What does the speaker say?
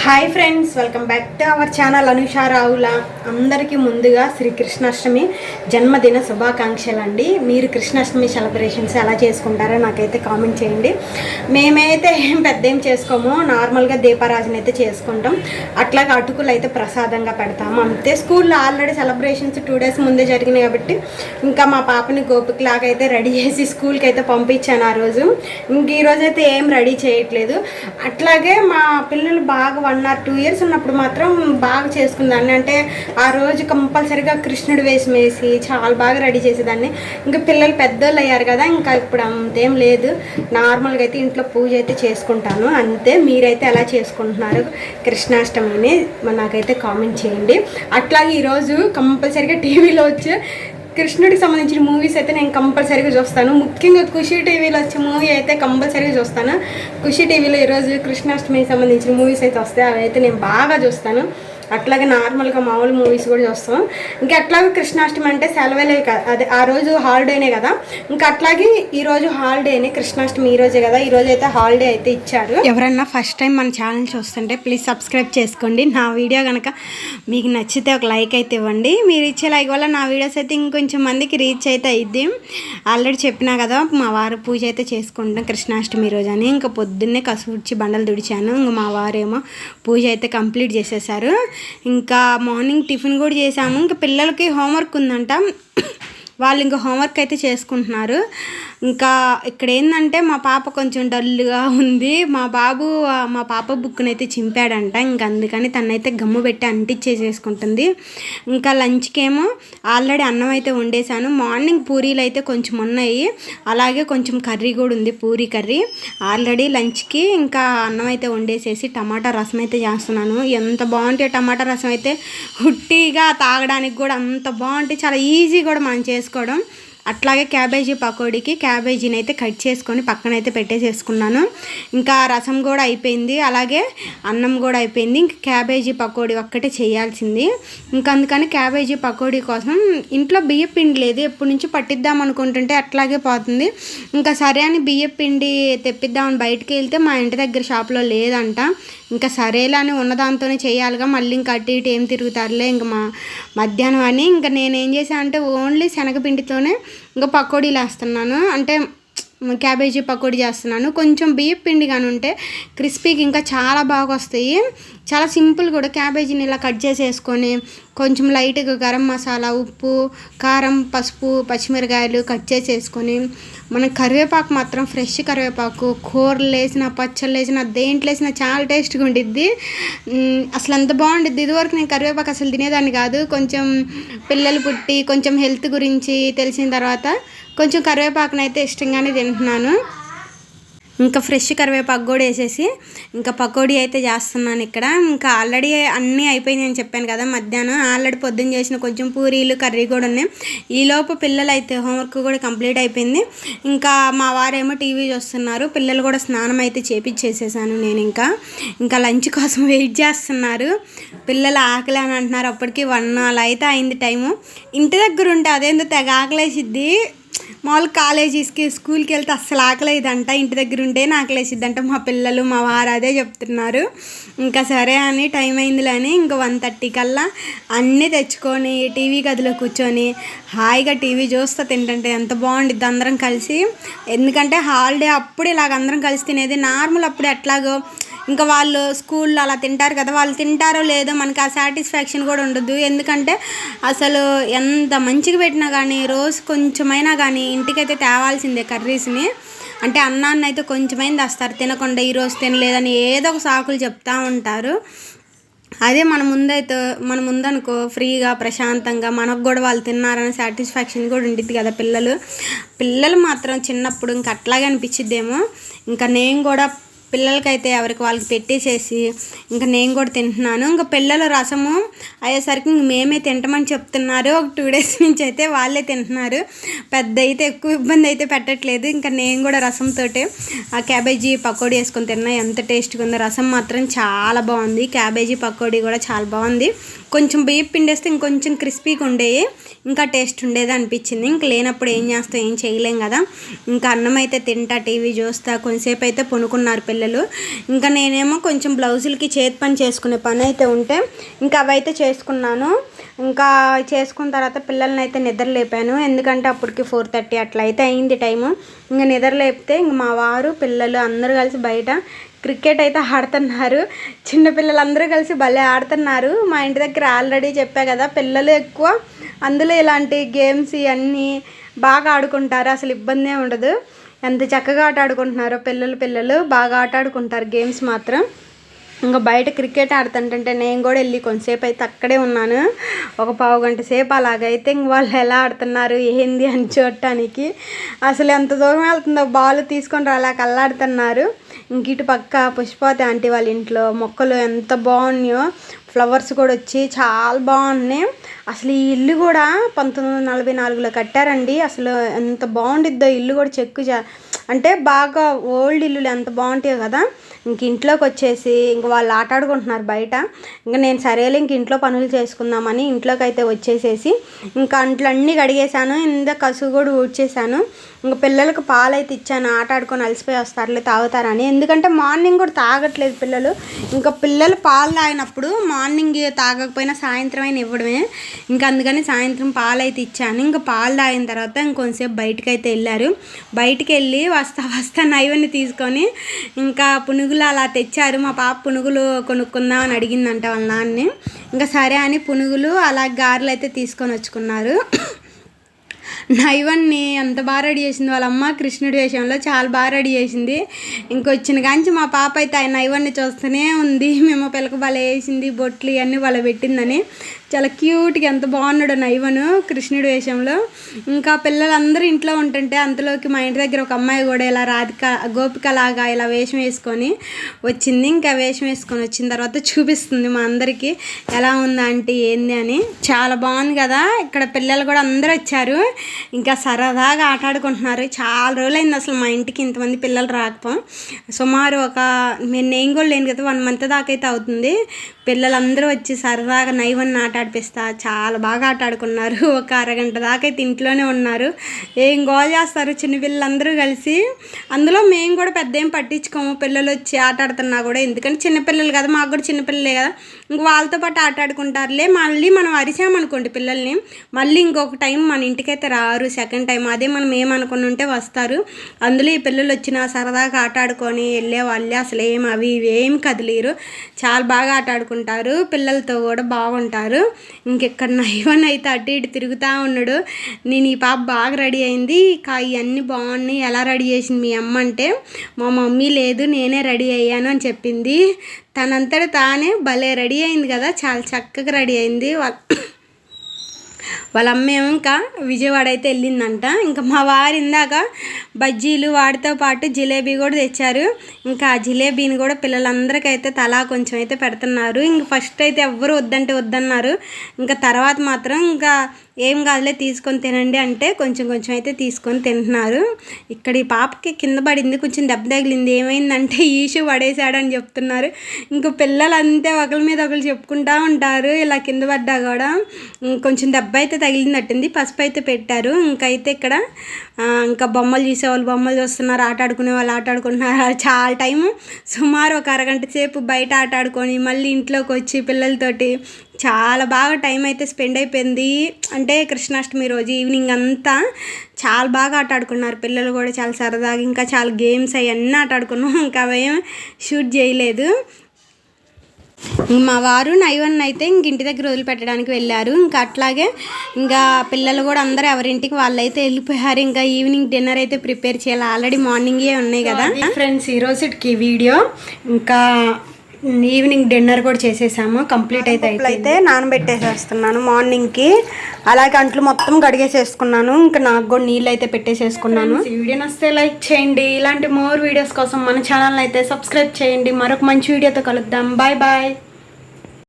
Hi friends, welcome back to our channel Anusha Ravula. అందరికీ ముందుగా శ్రీకృష్ణాష్టమి జన్మదిన శుభాకాంక్షలు అండి. మీరు కృష్ణాష్టమి సెలబ్రేషన్స్ ఎలా చేసుకుంటారో నాకైతే కామెంట్ చేయండి. మేమైతే ఏం చేసుకోము, నార్మల్గా దీపారాజన అయితే చేసుకుంటాం. అట్లాగే అటుకులు అయితే ప్రసాదంగా పెడతాము అంతే. స్కూల్లో ఆల్రెడీ సెలబ్రేషన్స్ 2 days ముందే జరిగినాయి కాబట్టి ఇంకా మా పాపని గోపికలాగా అయితే రెడీ చేసి స్కూల్కి అయితే పంపించాను ఆ రోజు. ఇంక ఈరోజు అయితే ఏం రెడీ చేయట్లేదు. అట్లాగే మా పిల్లలు బాగా 1 or 2 years ఉన్నప్పుడు మాత్రం బాగా చేసుకుందాన్ని. అంటే ఆ రోజు కంపల్సరీగా కృష్ణుడు వేషం వేసి చాలా బాగా రెడీ చేసేదాన్ని. ఇంకా పిల్లలు పెద్దోళ్ళు అయ్యారు కదా, ఇంకా ఇప్పుడు అంతేం లేదు. నార్మల్గా అయితే ఇంట్లో పూజ అయితే చేసుకుంటాను అంతే. మీరైతే ఎలా చేసుకుంటున్నారు కృష్ణాష్టమిని నాకైతే కామెంట్ చేయండి. అట్లాగే ఈరోజు కంపల్సరీగా టీవీలో వచ్చే కృష్ణుడికి సంబంధించిన మూవీస్ అయితే నేను కంపల్సరీగా చూస్తాను. ముఖ్యంగా ఖుషి టీవీలో వచ్చే మూవీ అయితే కంపల్సరీగా చూస్తాను. ఖుషి టీవీలో ఈరోజు కృష్ణాష్టమికి సంబంధించిన మూవీస్ అయితే వస్తాయి, అవి అయితే నేను బాగా చూస్తాను. అట్లాగే నార్మల్గా మామూలు మూవీస్ కూడా చూస్తాం. ఇంకా అట్లాగే కృష్ణాష్టమి అంటే సెలవులే కదా, అదే ఆ రోజు హాలిడేనే కదా. ఇంకా అట్లాగే ఈరోజు హాలిడేనే, కృష్ణాష్టమి ఈరోజే కదా. ఈరోజు అయితే హాలిడే అయితే ఇచ్చారు. ఎవరన్నా ఫస్ట్ టైం మన ఛానల్ చూస్తుంటే ప్లీజ్ సబ్స్క్రైబ్ చేసుకోండి. నా వీడియో కనుక మీకు నచ్చితే ఒక లైక్ అయితే ఇవ్వండి. మీరు ఇచ్చే లైక్ వల్ల నా వీడియోస్ అయితే ఇంకొంచెం మందికి రీచ్ అయితే అయ్యిద్ది. ఆల్రెడీ చెప్పినా కదా, మా వారు పూజ అయితే చేసుకుంటాం కృష్ణాష్టమి రోజు అని. ఇంకా పొద్దున్నే కసువుడ్చి బండలు తుడిచాను. ఇంకా మా వారేమో పూజ అయితే కంప్లీట్ చేసేసారు. ఇంకా మార్నింగ్ టిఫిన్ కూడా చేసాము. ఇంకా పిల్లలకి హోంవర్క్ ఉందంట, వాళ్ళు ఇంకా హోంవర్క్ అయితే చేసుకుంటున్నారు. ఇంకా ఇక్కడ ఏంటంటే మా పాప కొంచెం డల్గా ఉంది. మా బాబు మా పాప బుక్ని అయితే చింపాడంట, ఇంకా అందుకని తనైతే గమ్ము పెట్టి అంటించేసేసుకుంటుంది. ఇంకా లంచ్కి ఏమో ఆల్రెడీ అన్నం అయితే వండేసాను. మార్నింగ్ పూరీలు అయితే కొంచెం ఉన్నాయి, అలాగే కొంచెం కర్రీ కూడా ఉంది, పూరీ కర్రీ ఆల్రెడీ లంచ్కి. ఇంకా అన్నం అయితే వండేసేసి టమాటా రసం అయితే చేస్తున్నాను. ఎంత బాగుంటే టమాటా రసం అయితే హుట్టిగా తాగడానికి కూడా అంత బాగుంటే, చాలా ఈజీ కూడా మనం చేసుకోవడం. అట్లాగే క్యాబేజీ పకోడీకి క్యాబేజీని అయితే కట్ చేసుకొని పక్కన అయితే పెట్టేసేసుకున్నాను. ఇంకా రసం కూడా అయిపోయింది, అలాగే అన్నం కూడా అయిపోయింది. ఇంకా క్యాబేజీ పకోడీ ఒక్కటే చేయాల్సింది. ఇంకా అందుకని క్యాబేజీ పకోడీ కోసం ఇంట్లో బియ్య పిండి లేదు, ఎప్పటి నుంచి పట్టిద్దాం అనుకుంటుంటే అట్లాగే పోతుంది. ఇంకా సరే అని బియ్య పిండి తెప్పిద్దామని బయటికి వెళ్తే మా ఇంటి దగ్గర షాప్లో లేదంట. ఇంకా సరేలా అని ఉన్నదాంతోనే చేయాలిగా, మళ్ళీ ఇంకా అటు ఇటు ఏం తిరుగుతారులే ఇంకా మధ్యాహ్నం అని. ఇంకా నేనేం చేశాను అంటే ఓన్లీ శనగపిండితోనే ఇంకా పకోడీలు వేస్తున్నాను, అంటే క్యాబేజీ పకోడీ చేస్తున్నాను. కొంచెం బియ్యం పిండి కానీ ఉంటే క్రిస్పీకి ఇంకా చాలా బాగా వస్తాయి. చాలా సింపుల్ కూడా. క్యాబేజీని ఇలా కట్ చేసేసుకొని కొంచెం లైట్గా గరం మసాలా, ఉప్పు, కారం, పసుపు, పచ్చిమిరకాయలు కట్ చేసేసుకొని, మన కరివేపాకు మాత్రం ఫ్రెష్ కరివేపాకు కూరలు వేసిన, పచ్చళ్ళు వేసిన, దేంట్లో వేసిన చాలా టేస్ట్గా ఉండిద్ది. అసలు ఎంత బాగుండిద్ది. ఇదివరకు నేను కరివేపాకు అసలు తినేదాన్ని కాదు. కొంచెం పిల్లలు పుట్టి కొంచెం హెల్త్ గురించి తెలిసిన తర్వాత కొంచెం కరివేపాకునైతే ఇష్టంగానే తింటున్నాను. ఇంకా ఫ్రెష్ కరివేపాకు కూడా వేసేసి ఇంకా పకోడీ అయితే చేస్తున్నాను ఇక్కడ. ఇంకా ఆల్రెడీ అన్నీ అయిపోయినాయి అని చెప్పాను కదా. మధ్యాహ్నం ఆల్రెడీ పొద్దున్న చేసిన కొంచెం పూరీలు కర్రీ కూడా ఉన్నాయి. ఈలోపు పిల్లలు అయితే హోంవర్క్ కూడా కంప్లీట్ అయిపోయింది. ఇంకా మా వారేమో టీవీ చూస్తున్నారు. పిల్లలు కూడా స్నానం అయితే చేపించేసేసాను నేను. ఇంకా లంచ్ కోసం వెయిట్ చేస్తున్నారు. పిల్లలు ఆకలి అని అంటున్నారు. అప్పటికి 1 అలా అయితే అయింది టైము. ఇంటి దగ్గర ఉంటే అదేందో తెగ ఆకలేసిద్ది. మామూలు కాలేజీస్కి స్కూల్కి వెళ్తే అస్సలు ఆకలేదంట, ఇంటి దగ్గర ఉంటే ఆకలేసిద్దంట. మా పిల్లలు మా వారు అదే చెప్తున్నారు. ఇంకా సరే అని టైం అయిందిలే అని ఇంకా 1:30 కల్లా అన్నీ తెచ్చుకొని టీవీ గదిలో కూర్చొని హాయిగా టీవీ చూస్తూ తింటుంటే ఎంత బాగుండిద్ది అందరం కలిసి. ఎందుకంటే హాలిడే అప్పుడు ఇలాగ అందరం కలిసి తినేది. నార్మల్ అప్పుడు ఎట్లాగో ఇంకా వాళ్ళు స్కూల్లో అలా తింటారు కదా, వాళ్ళు తింటారో లేదో మనకి ఆ సాటిస్ఫాక్షన్ కూడా ఉండదు. ఎందుకంటే అసలు ఎంత మంచిగా పెట్టినా కానీ రోజు కొంచెమైనా కానీ ఇంటికైతే తేవాల్సిందే కర్రీస్ని. అంటే అన్నాన్ని అయితే కొంచెమైనా తెస్తారు, తినకుండా ఈరోజు తినలేదని ఏదో ఒక సాకులు చెప్తూ ఉంటారు. అదే మన ముందనుకో ఫ్రీగా ప్రశాంతంగా మనకు కూడా వాళ్ళు తిన్నారనే సాటిస్ఫాక్షన్ కూడా ఉండిద్ది కదా. పిల్లలు మాత్రం చిన్నప్పుడు ఇంకా అట్లాగే అనిపించిద్దేమో. ఇంకా నేను కూడా పిల్లలకైతే ఎవరికి వాళ్ళకి పెట్టేసేసి ఇంకా నేను కూడా తింటున్నాను. ఇంకా పిల్లల రసము అయ్యేసరికి మేమే తింటామని చెప్తున్నారు. ఒక 2 days నుంచి అయితే వాళ్ళే తింటున్నారు. పెద్ద అయితే ఎక్కువ ఇబ్బంది అయితే పెట్టట్లేదు. ఇంకా నేను కూడా రసంతో ఆ క్యాబేజీ పకోడీ వేసుకొని తిన్నా. ఎంత టేస్ట్గా ఉందో. రసం మాత్రం చాలా బాగుంది, క్యాబేజీ పకోడీ కూడా చాలా బాగుంది. కొంచెం బియ్యం పిండేస్తే ఇంకొంచెం క్రిస్పీగా ఉండేవి, ఇంకా టేస్ట్ ఉండేది అనిపించింది. ఇంక లేనప్పుడు ఏం చేస్తాం, ఏం చేయలేం కదా. ఇంకా అన్నం అయితే తింటా, టీవీ చూస్తా, కొంతసేపు అయితే పనుకున్నారు పిల్లలు. ఇంకా నేనేమో కొంచెం బ్లౌజులకి చేతి పని చేసుకునే పని అయితే ఉంటే ఇంకా అవైతే చేసుకున్నాను. ఇంకా చేసుకున్న తర్వాత పిల్లల్ని అయితే నిద్ర లేపాను, ఎందుకంటే అప్పటికి 4:30 అట్లా అయితే అయింది టైము. ఇంకా నిద్ర లేపితే ఇంక మా వారు పిల్లలు అందరూ కలిసి బయట క్రికెట్ అయితే ఆడుతున్నారు. చిన్నపిల్లలందరూ కలిసి భలే ఆడుతున్నారు. మా ఇంటి దగ్గర ఆల్రెడీ చెప్పా కదా, పిల్లలు ఎక్కువ అందులో ఇలాంటి గేమ్స్ ఇవన్నీ బాగా ఆడుకుంటారు, అసలు ఇబ్బందే ఉండదు. ఎంత చక్కగా ఆట ఆడుకుంటున్నారో పిల్లలు బాగా ఆట ఆడుకుంటారు గేమ్స్ మాత్రం. ఇంకా బయట క్రికెట్ ఆడుతుంటే నేను కూడా వెళ్ళి కొంతసేపు అయితే అక్కడే ఉన్నాను, ఒక పావు గంట సేపు. అలాగైతే ఇంక వాళ్ళు ఎలా ఆడుతున్నారు ఏంది అని చూడటానికి. అసలు ఎంత దూరం వెళ్తుందో బాల్ తీసుకొని రాలేక అల్లాడుతున్నారు. ఇంక ఇటు పక్క పుష్పవతి ఆంటీ వాళ్ళ ఇంట్లో మొక్కలు ఎంత బాగున్నాయో, ఫ్లవర్స్ కూడా వచ్చి చాలా బాగున్నాయి. అసలు ఈ ఇల్లు కూడా 1944లో కట్టారండి. అసలు ఎంత బాగుండిద్దో ఇల్లు కూడా, చెక్కు అంటే బాగా ఓల్డ్ ఇల్లులు ఎంత బాగుంటాయో కదా. ఇంక ఇంట్లోకి వచ్చేసి ఇంక వాళ్ళు ఆట ఆడుకుంటున్నారు బయట. ఇంకా నేను సరేలే ఇంక ఇంట్లో పనులు చేసుకుందామని ఇంట్లోకి అయితే వచ్చేసేసి ఇంకా అంట్లన్నీ కడిగేశాను, ఇంత కసుగు కూడా ఊడ్చేసాను. ఇంక పిల్లలకు పాలు అయితే ఇచ్చాను, ఆట ఆడుకొని అలసిపోయి వస్తారులే తాగుతారని. ఎందుకంటే మార్నింగ్ కూడా తాగట్లేదు పిల్లలు. ఇంకా పిల్లలు పాలు తాగినప్పుడు మార్నింగ్ తాగకపోయినా సాయంత్రం అయినా ఇవ్వడమే. ఇంకా అందుకని సాయంత్రం పాలు అయితే ఇచ్చాను. ఇంకా పాలు తాగిన తర్వాత ఇంకొంచెంసేపు బయటకు అయితే వెళ్ళారు. బయటికి వెళ్ళి వస్తా నైవన్ని తీసుకొని ఇంకా పునుగులు అలా తెచ్చారు. మా పాప పునుగులు కొనుక్కుందామని అడిగిందంట వాళ్ళ నాన్నని. ఇంకా సరే అని పునుగులు అలా గారెలు అయితే తీసుకొని వచ్చుకున్నారు. నైవన్ని ఎంత బాగా రెడీ చేసింది వాళ్ళ అమ్మ, కృష్ణుడి వేషంలో చాలా బాగా రెడీ చేసింది. ఇంకొచ్చిన కాంచి మా పాప అయితే ఆయన నైవన్ని చూస్తూనే ఉంది. మేము పిల్లక భలే వేసింది, బొట్లు ఇవన్నీ వాళ్ళ పెట్టిందని. చాలా క్యూట్గా ఎంత బాగున్నాడు నైవను కృష్ణుడి వేషంలో. ఇంకా పిల్లలందరూ ఇంట్లో ఉంటుంటే అంతలోకి మా ఇంటి దగ్గర ఒక అమ్మాయి కూడా ఇలా గోపికలాగా ఇలా వేషం వేసుకొని వచ్చింది. ఇంకా వేషం వేసుకొని వచ్చిన తర్వాత చూపిస్తుంది మా అందరికీ ఎలా ఉందా అంటే ఏంది అని. చాలా బాగుంది కదా. ఇక్కడ పిల్లలు కూడా అందరూ వచ్చారు, ఇంకా సరదాగా ఆట ఆడుకుంటున్నారు. చాలా రోజులైంది అసలు మా ఇంటికి ఇంతమంది పిల్లలు రాకపో. సుమారు నేను కూడా లేను కదా, 1 month దాకా అయితే అవుతుంది. పిల్లలందరూ వచ్చి సరదాగా నైవన్ని ఆట ఆడిపిస్తా చాలా బాగా ఆట ఆడుకున్నారు. ఒక అరగంట దాకా అయితే ఇంట్లోనే ఉన్నారు. ఏం గోల్ చేస్తారు చిన్నపిల్లలందరూ కలిసి. అందులో మేము కూడా పెద్ద ఏం పట్టించుకోము, పిల్లలు వచ్చి ఆట ఆడుతున్నా కూడా. ఎందుకంటే చిన్నపిల్లలు కదా, మాకు కూడా చిన్నపిల్లలే కదా, ఇంక వాళ్ళతో పాటు ఆట ఆడుకుంటారులే. మళ్ళీ మనం అరిచామనుకోండి పిల్లల్ని, మళ్ళీ ఇంకొక టైం మన ఇంటికైతే రారు, సెకండ్ టైం. అదే మనం ఏమనుకుని ఉంటే వస్తారు. అందులో ఈ పిల్లలు వచ్చిన సరదాగా ఆట ఆడుకొని వెళ్ళే వాళ్ళే. అసలు అవి ఇవి ఏం కదిలేరు, చాలా బాగా ఆట ఆడుకుంటారు, పిల్లలతో కూడా బాగుంటారు. ఇంకెక్కడ నైవన్ అయితే అటు ఇటు తిరుగుతూ ఉన్నాడు. నేను ఈ పాప బాగా రెడీ అయింది, ఇవన్నీ బాగున్నాయి, ఎలా రెడీ చేసింది మీ అమ్మ అంటే, మా మమ్మీ లేదు నేనే రెడీ అయ్యాను అని చెప్పింది. తనంతట తానే భలే రెడీ అయింది కదా, చాలా చక్కగా రెడీ అయింది. వాళ్ళ అమ్మ ఏమో ఇంకా విజయవాడ అయితే వెళ్ళిందంట. ఇంకా మా వారు ఇందాక బజ్జీలు వాటితో పాటు జిలేబీ కూడా తెచ్చారు. ఇంకా ఆ జిలేబీని కూడా పిల్లలందరికైతే తలా కొంచెం అయితే పెడుతున్నారు. ఇంక ఫస్ట్ అయితే ఎవ్వరు వద్దంటే వద్దన్నారు. ఇంకా తర్వాత మాత్రం ఇంకా ఏం కాదులే తీసుకొని తినండి అంటే కొంచెం కొంచెం అయితే తీసుకొని తింటున్నారు. ఇక్కడ ఈ పాపకి కింద పడింది, కొంచెం దెబ్బ తగిలింది. ఏమైందంటే ఈషు పడేశాడని చెప్తున్నారు. ఇంక పిల్లలు అంతే ఒకరి మీద ఒకరు చెప్పుకుంటూ ఉంటారు. ఇలా కింద పడ్డా కూడా కొంచెం దెబ్బ అయితే తగిలిందట్టింది. పసుపు అయితే పెట్టారు. ఇంకైతే ఇక్కడ ఇంకా బొమ్మలు చూసేవాళ్ళు బొమ్మలు చూస్తున్నారు, ఆట ఆడుకునే వాళ్ళు ఆట ఆడుకుంటున్నారు. చాలా టైము సుమారు ఒక అరగంట సేపు బయట ఆట ఆడుకొని మళ్ళీ ఇంట్లోకి వచ్చి పిల్లలతోటి చాలా బాగా టైం అయితే స్పెండ్ అయిపోయింది. అంటే కృష్ణాష్టమి రోజు ఈవినింగ్ అంతా చాలా బాగా ఆట ఆడుకున్నారు పిల్లలు కూడా, చాలా సరదాగా. ఇంకా చాలా గేమ్స్ అవన్నీ ఆట ఆడుకున్నాం. ఇంకా అవేం షూట్ చేయలేదు. మా వారు నైవన్ అయితే ఇంక ఇంటి దగ్గర వదిలిపెట్టడానికి వెళ్ళారు. ఇంకా అట్లాగే ఇంకా పిల్లలు కూడా అందరూ ఎవరింటికి వాళ్ళైతే వెళ్ళిపోయారు. ఇంకా ఈవినింగ్ డిన్నర్ అయితే ప్రిపేర్ చేయాలి, ఆల్రెడీ మార్నింగే ఉన్నాయి కదా ఫ్రెండ్స్. ఈరోజుకి వీడియో ఇంకా ఈవినింగ్ డిన్నర్ కూడా చేసేసాము, కంప్లీట్ అయితే నానబెట్టేసేస్తున్నాను మార్నింగ్కి. అలాగే అంట్లు మొత్తం కడిగేసేసుకున్నాను. ఇంకా నాకు కూడా నీళ్ళు అయితే పెట్టేసేసుకున్నాను. ఈ వీడియో నచ్చితే లైక్ చేయండి. ఇలాంటి మోర్ వీడియోస్ కోసం మన ఛానల్ అయితే సబ్స్క్రైబ్ చేయండి. మరొక మంచి వీడియోతో కలుద్దాం. Bye bye.